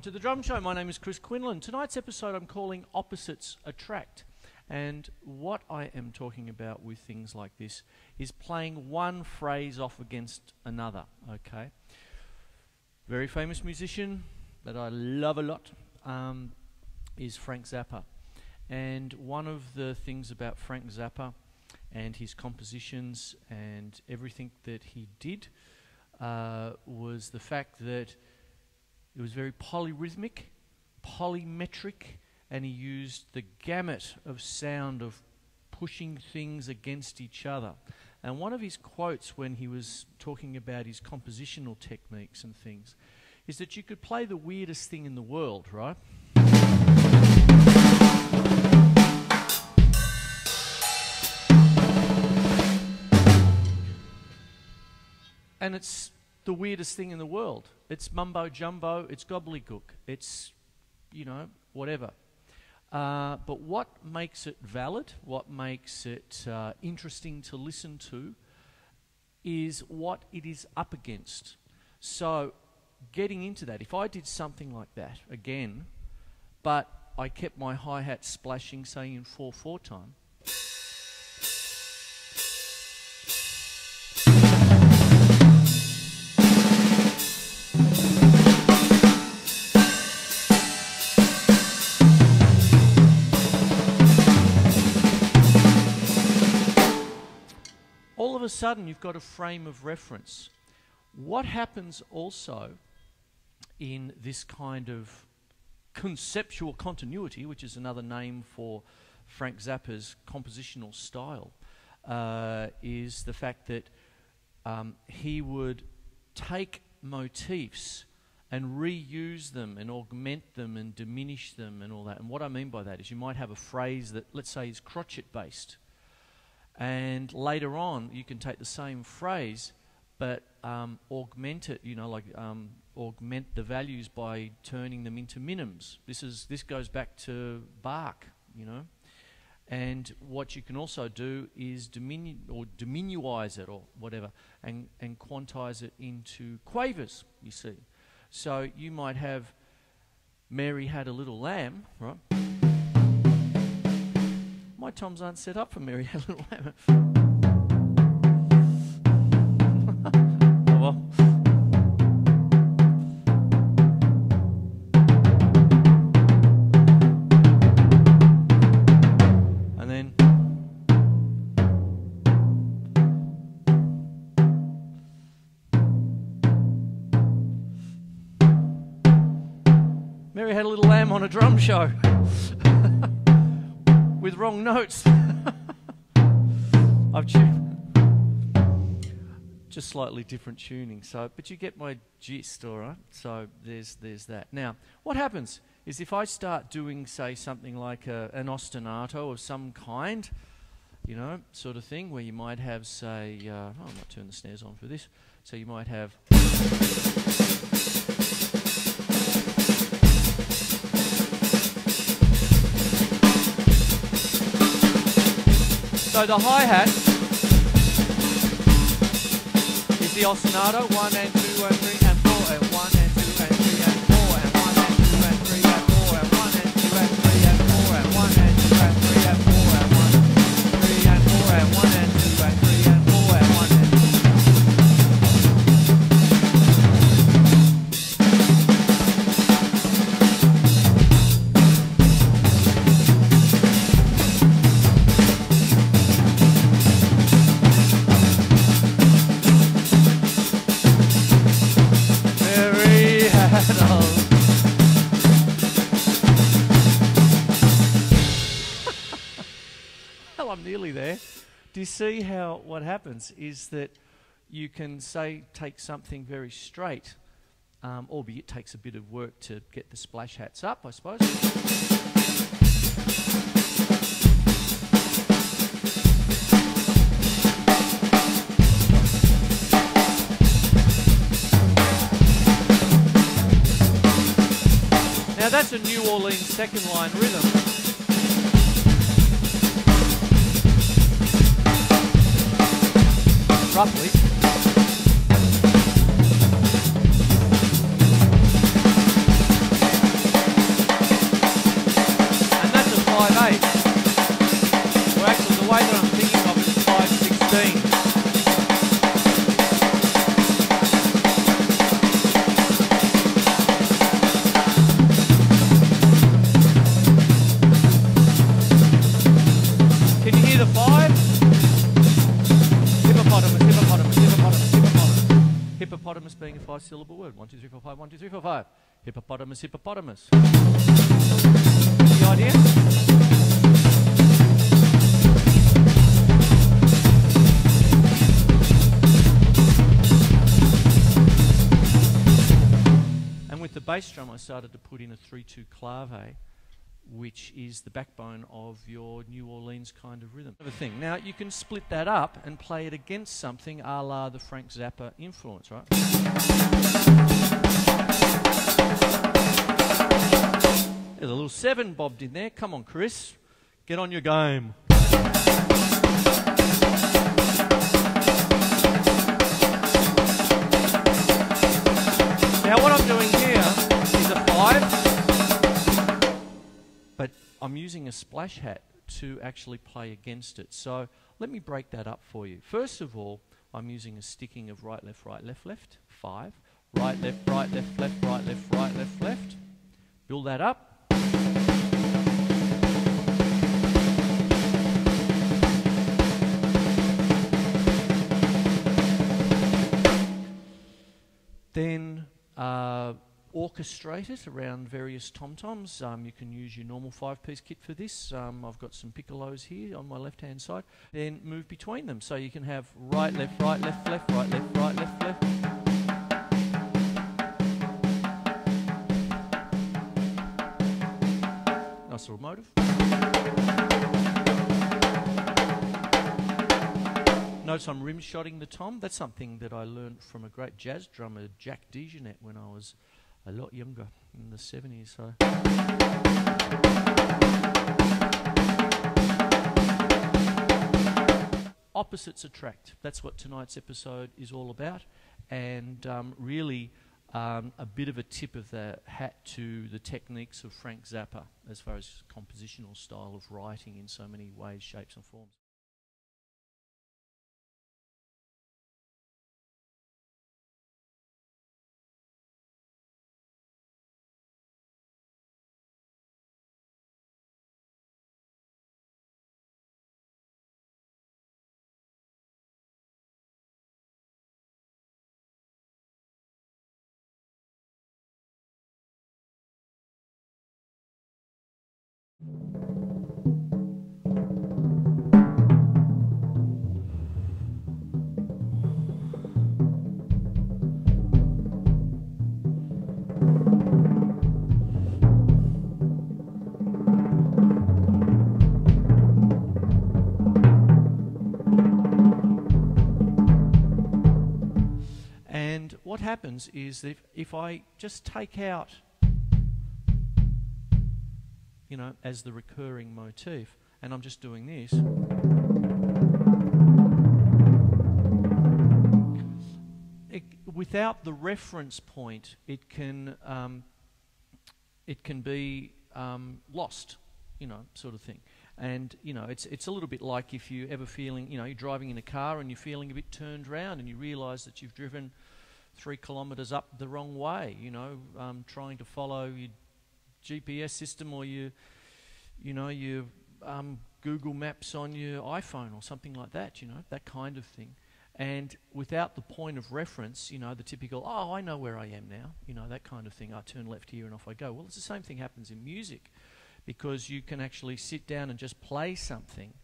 welcome to the Drum Show. My name is Chris Quinlan. Tonight's episode I'm calling Opposites Attract. And what I am talking about with things like this is playing one phrase off against another, okay? Very famous musician that I love a lot is Frank Zappa. And one of the things about Frank Zappa and his compositions and everything that he did was the fact that it was very polyrhythmic, polymetric, and he used the gamut of sound of pushing things against each other. And one of his quotes when he was talking about his compositional techniques and things is that you could play the weirdest thing in the world, right? And it's the weirdest thing in the world. It's mumbo jumbo, it's gobbledygook, it's, you know, whatever. But what makes it valid, what makes it interesting to listen to, is what it is up against. So, getting into that, if I did something like that again, but I kept my hi-hat splashing, say in 4/4 time, all of a sudden you've got a frame of reference. What happens also in this kind of conceptual continuity, which is another name for Frank Zappa's compositional style, is the fact that he would take motifs and reuse them and augment them and diminish them and all that. And what I mean by that is you might have a phrase that, let's say, is crotchet based. And later on, you can take the same phrase, but augment it, you know, like augment the values by turning them into minims. This goes back to Bach, you know. And what you can also do is diminuize it or whatever, and quantize it into quavers, you see. So you might have Mary Had a Little Lamb, right? My toms aren't set up for Mary Had a Little Lamb. Oh well. And then Mary Had a Little Lamb on a drum show. With wrong notes. I've just slightly different tuning. So, but you get my gist, all right? So there's that. Now, what happens is if I start doing, say, something like an ostinato of some kind, you know, sort of thing, where you might have, say, I might turn the snares on for this. So you might have. So the hi-hat is the ostinato, 1 and 2 and 3 and 4 and 1 and 2 and 3 and 4 and 1 and 2 and 3 and 4 and 1 and 2 and 3 and 4 and 1 and 2 and 3 and 4 and 1 3 and 4 and 1 and 2 and 3 and 4 and 1 and 2. Well, I'm nearly there. Do you see how what happens is that you can, say, take something very straight, albeit it takes a bit of work to get the splash hats up, I suppose. Now that's a New Orleans second line rhythm. Roughly. the 5. Hippopotamus, hippopotamus, hippopotamus, hippopotamus. Hippopotamus being a 5-syllable word. 1, 2, 3, 4, 5, 1, 2, 3, 4, 5. Hippopotamus, hippopotamus. The idea? And with the bass drum, I started to put in a 3/2 clave, which is the backbone of your New Orleans kind of rhythm. Thing. Now, you can split that up and play it against something a la the Frank Zappa influence, right? There's a little 7 bobbed in there. Come on, Chris. Get on your game. Now, what I'm doing here is a 5. But I'm using a splash hat to actually play against it. So let me break that up for you. First of all, I'm using a sticking of right, left, 5. Right, left, left, right, left, left, left. Build that up. Then orchestrate it around various tom-toms. You can use your normal 5-piece kit for this. I've got some piccolos here on my left-hand side. Then move between them. So you can have right, left, right, left, right, left, left. Nice little motive. Notice I'm rim-shotting the tom. That's something that I learned from a great jazz drummer, Jack DeJohnette, when I was a lot younger, in the 70s. So. Opposites attract. That's what tonight's episode is all about. And really a bit of a tip of the hat to the techniques of Frank Zappa as far as compositional style of writing in so many ways, shapes and forms. What happens is that if I just take out, you know, as the recurring motif, and I'm just doing this, without the reference point, it can be lost, you know, sort of thing. And, you know, it's a little bit like if you're ever feeling, you know, you're driving in a car and you're feeling a bit turned round and you realise that you've driven 3 kilometres up the wrong way, you know, trying to follow your GPS system or your Google Maps on your iPhone or something like that, you know, that kind of thing. And without the point of reference, you know, the typical, oh, I know where I am now, you know, that kind of thing. I turn left here and off I go. Well, it's the same thing happens in music, because you can actually sit down and just play something.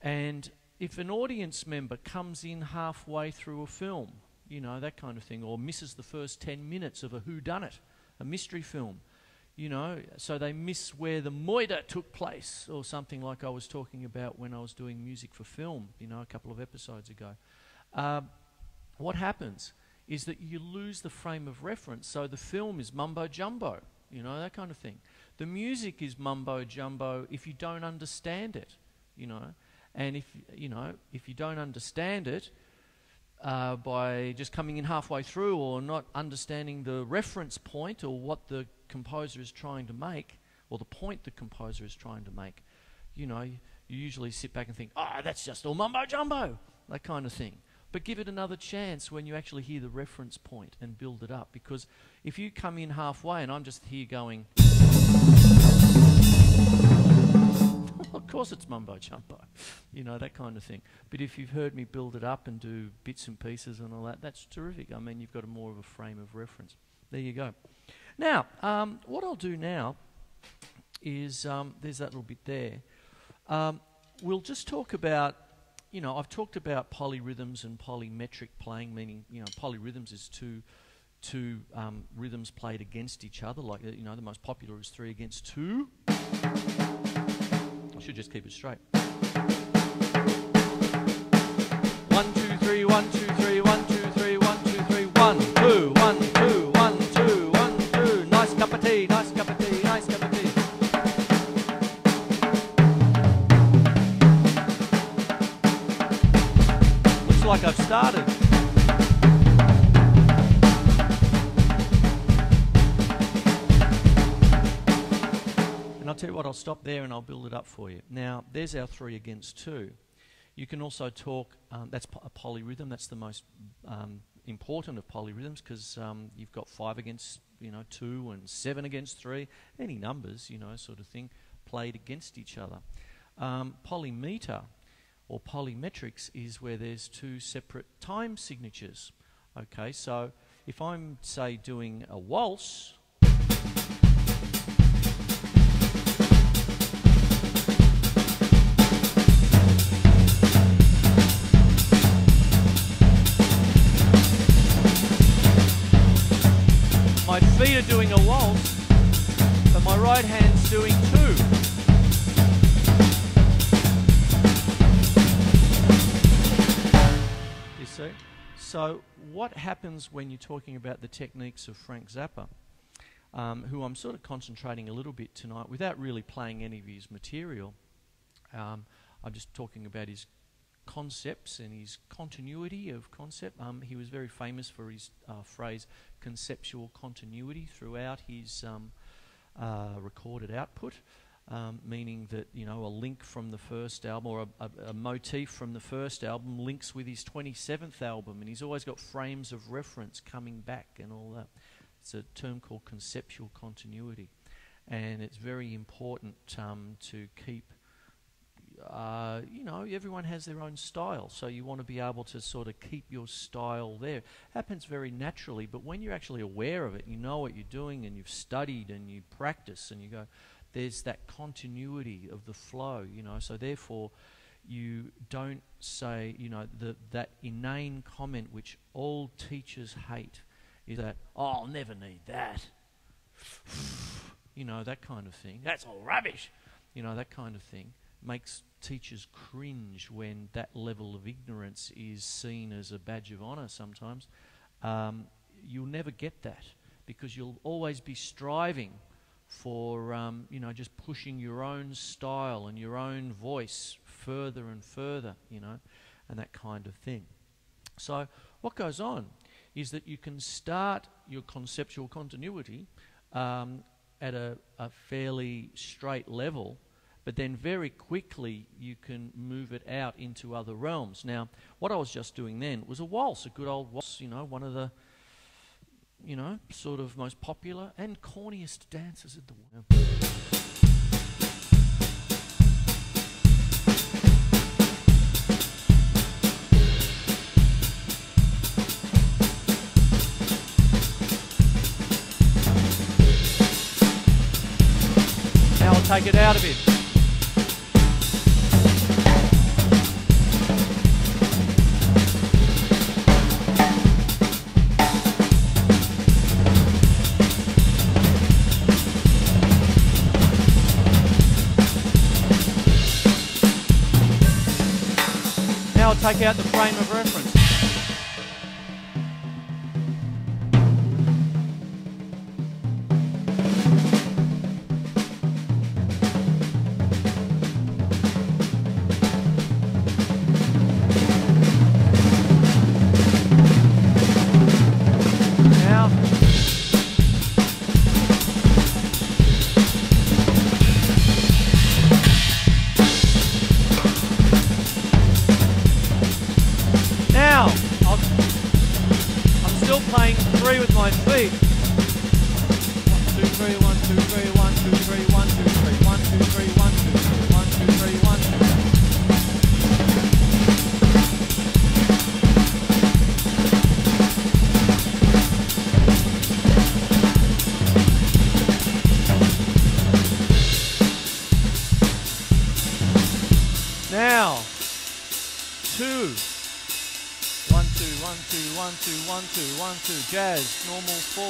And if an audience member comes in halfway through a film, you know, that kind of thing, or misses the first 10 minutes of a whodunit, a mystery film, you know, so they miss where the moida took place, or something like I was talking about when I was doing music for film, you know, a couple of episodes ago. What happens is that you lose the frame of reference, so the film is mumbo-jumbo, you know, that kind of thing. The music is mumbo-jumbo if you don't understand it, you know, and if you don't understand it, by just coming in halfway through or not understanding the reference point or what the composer is trying to make, or the point the composer is trying to make, you know, you usually sit back and think, oh, that's just all mumbo-jumbo, that kind of thing. But give it another chance when you actually hear the reference point and build it up, because if you come in halfway and I'm just here going, oh, course it's mumbo jumbo, you know, that kind of thing. But if you've heard me build it up and do bits and pieces and all that, that's terrific. I mean, you've got more of a frame of reference. There you go. Now, what I'll do now is, there's that little bit there. We'll just talk about, you know, I've talked about polyrhythms and polymetric playing, meaning, you know, polyrhythms is two rhythms played against each other, like, you know, the most popular is 3 against 2. I should just keep it straight. 1, 2, 3, 1, 2, 3, 1, 2, 3, 1, 2, 3, 1, 2, 1, 2, 1, 2, 1, 2. Nice cup of tea, nice cup of tea, nice cup of tea. Looks like I've started. I'll tell you what, I'll stop there and I'll build it up for you. Now, there's our 3 against 2. You can also talk, that's a polyrhythm, that's the most important of polyrhythms, because you've got 5 against, you know, 2 and 7 against 3, any numbers, you know, sort of thing, played against each other. Polymeter or polymetrics is where there's 2 separate time signatures. Okay, so if I'm, say, doing a waltz, my feet are doing a waltz, but my right hand's doing 2. You see? So what happens when you're talking about the techniques of Frank Zappa, who I'm sort of concentrating a little bit tonight without really playing any of his material. I'm just talking about his concepts and his continuity of concept. He was very famous for his phrase conceptual continuity throughout his recorded output, meaning that, you know, a link from the first album or a motif from the first album links with his 27th album, and he's always got frames of reference coming back and all that. It's a term called conceptual continuity, and it's very important to keep you know, everyone has their own style, so you want to be able to sort of keep your style there. It happens very naturally, but when you're actually aware of it, you know what you're doing and you've studied and you practice and you go, there's that continuity of the flow, you know, so therefore you don't say, you know, that inane comment which all teachers hate is that, oh, I'll never need that. You know, that kind of thing. That's all rubbish. You know, that kind of thing makes teachers cringe when that level of ignorance is seen as a badge of honour sometimes. You'll never get that because you'll always be striving for, you know, just pushing your own style and your own voice further and further, you know, and that kind of thing. So what goes on is that you can start your conceptual continuity at a fairly straight level, but then very quickly you can move it out into other realms. Now, what I was just doing then was a waltz, a good old waltz, you know, one of the, you know, sort of most popular and corniest dances in the world. Now I'll take it out a bit. Take out the frame of reference. Now, 2. 1, 2, 1, 2, 1, 2, 1, 2, 1, 2. Jazz, normal 4.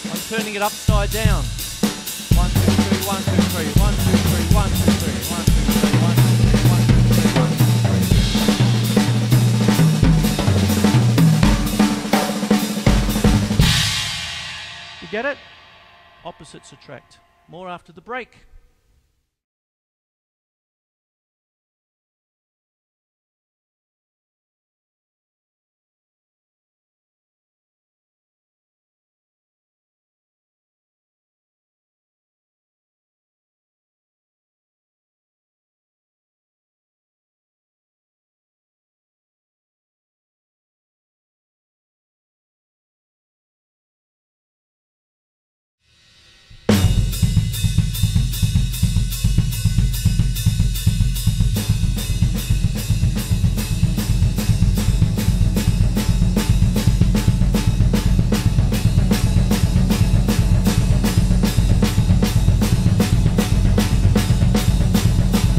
I'm turning it upside down. 1, 2, 3, 1, 2, 3, 1, 2, 3, 1, 2, 3, 1, 2, 3, 1, 2, 3, 1, 2, 3, 1, 2, 3. You get it? Opposites attract. More after the break.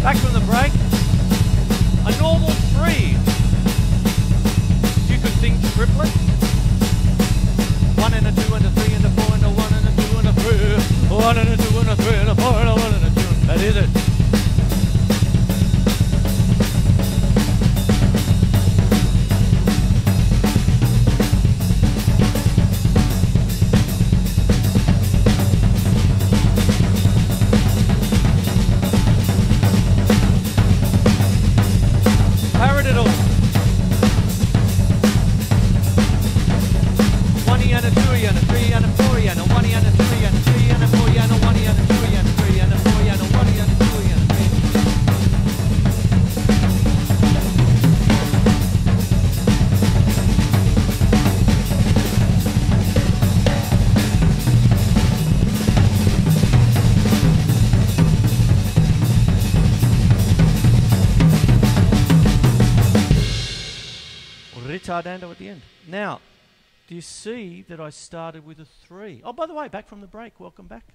Back from the break, a normal 3. You could think triplet. 1 and a 2 and a 3 and a 4 and a 1 and a 2 and a 3. 1 and a 2 and a 3 and a 4 and a 1 and a 2. That is it. Paradiddle. 1 and a 2 and a 3 and a 4 and a 1 and a 2 and a 3 and a 4 and a 1 and a 2 and a 3 and a 4 and a 1 and a 2 and a 3. Ritardando at the end. Now, do you see that I started with a 3? Oh, by the way, back from the break. Welcome back.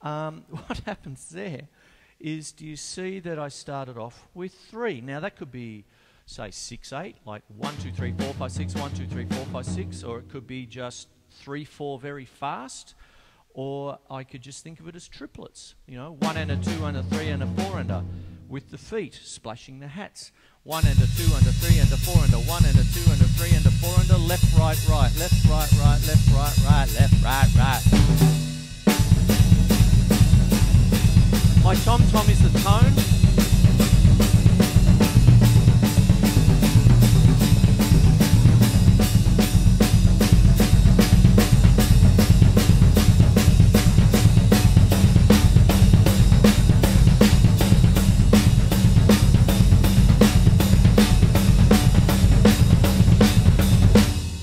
What happens there is, do you see that I started off with 3? Now, that could be, say, 6, 8, like 1, 2, 3, 4, 5, 6, 1, 2, 3, 4, 5, 6, or it could be just 3, 4 very fast, or I could just think of it as triplets. You know, 1 and a 2 and a 3 and a 4 and a, with the feet, splashing the hats. 1 and a 2 and a 3 and a 4 and a 1 and a 2 and a 3 and a 4 and a left, right, right, left, right, right, left, right, right, left, right, right. My tom-tom is the tone.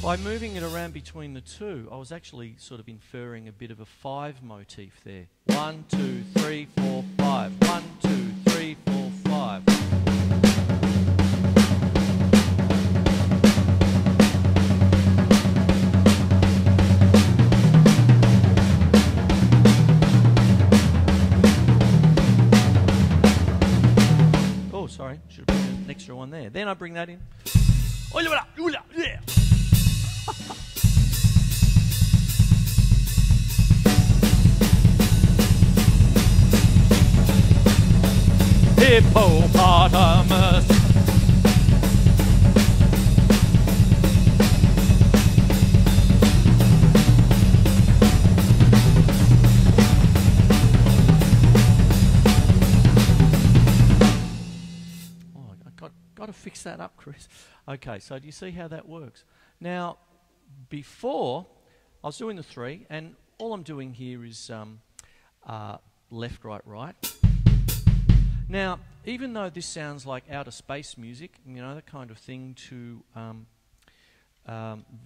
By moving it around between the two, I was actually sort of inferring a bit of a 5 motif there. 1, 2, 3, 4, 5. 1, 2, 3, 4, 5. Oh, sorry, should have put an extra one there. Then I bring that in. Yeah. Hippopotamus. Oh, I got to fix that up, Chris. Okay, so do you see how that works? Now, before I was doing the 3, and all I'm doing here is left, right, right. Now, even though this sounds like outer space music, you know, that kind of thing to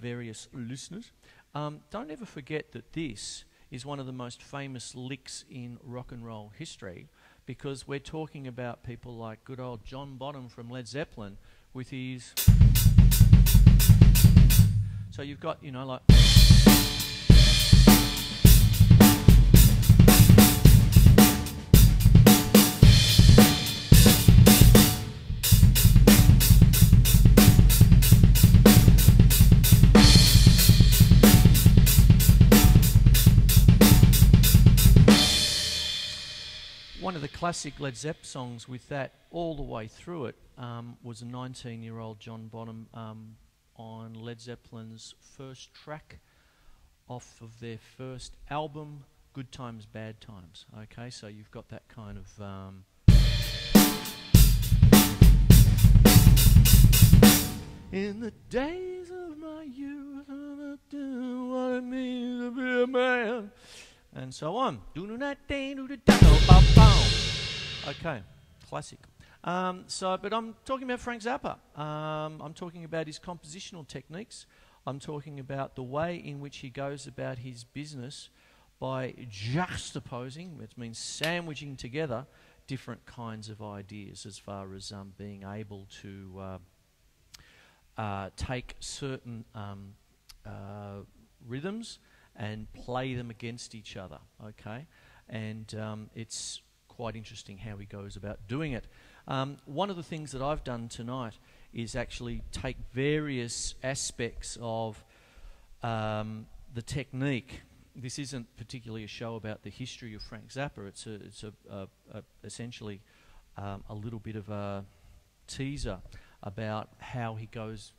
various listeners, don't ever forget that this is one of the most famous licks in rock and roll history, because we're talking about people like good old John Bonham from Led Zeppelin with his... So you've got, you know, like... classic Led Zepp songs with that all the way through it was a 19-year-old John Bonham on Led Zeppelin's first track off of their first album, Good Times, Bad Times. Okay, so you've got that kind of... in the days of my youth, I do what it means to be a man, and so on. Okay, classic. But I'm talking about Frank Zappa. I'm talking about his compositional techniques. I'm talking about the way in which he goes about his business by juxtaposing, which means sandwiching together, different kinds of ideas as far as being able to take certain rhythms and play them against each other, okay? And it's quite interesting how he goes about doing it. One of the things that I've done tonight is actually take various aspects of the technique. This isn't particularly a show about the history of Frank Zappa. It's essentially a little bit of a teaser about how he goes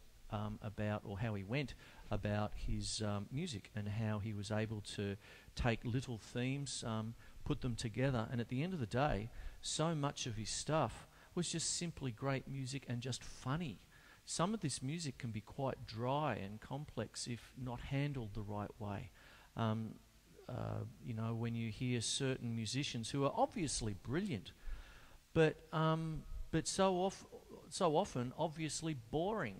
about, or how he went about his music, and how he was able to take little themes, put them together, and at the end of the day, so much of his stuff was just simply great music and just funny. Some of this music can be quite dry and complex if not handled the right way. You know, when you hear certain musicians who are obviously brilliant, but so often obviously boring,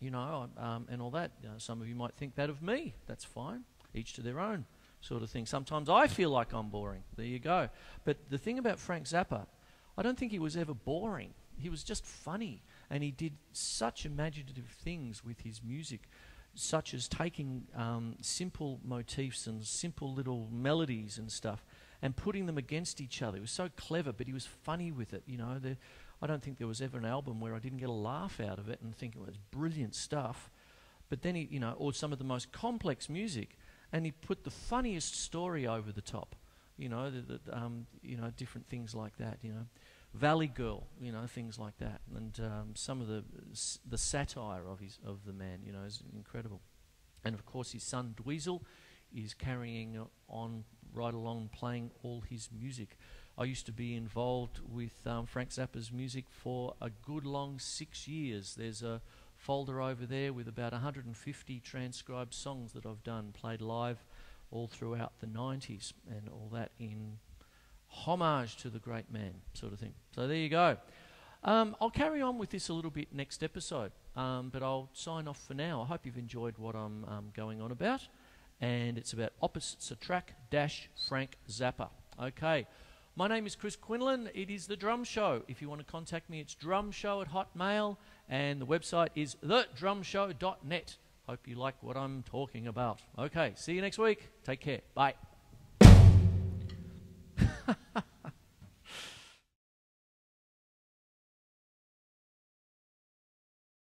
you know, and all that. Some of you might think that of me. That's fine. Each to their own sort of thing. Sometimes I feel like I'm boring. There you go. But the thing about Frank Zappa, I don't think he was ever boring. He was just funny, and he did such imaginative things with his music, such as taking simple motifs and simple little melodies and stuff and putting them against each other. He was so clever, but he was funny with it, you know. I don't think there was ever an album where I didn't get a laugh out of it and think it was brilliant stuff. But then he, you know, or some of the most complex music, and he put the funniest story over the top, you know, you know, different things like that, you know. Valley Girl, you know, things like that, and some of the satire of the man, you know, is incredible. And of course, his son Dweezil is carrying on right along, playing all his music. I used to be involved with Frank Zappa's music for a good long 6 years. There's a folder over there with about 150 transcribed songs that I've done, played live all throughout the 90s, and all that in homage to the great man, sort of thing. So there you go. I'll carry on with this a little bit next episode, but I'll sign off for now. I hope you've enjoyed what I'm going on about, and it's about Opposites Attract - Frank Zappa. Okay, my name is Chris Quinlan. It is The Drum Show. If you want to contact me, it's drumshow@hotmail, and the website is thedrumshow.net. Hope you like what I'm talking about. Okay, see you next week. Take care. Bye.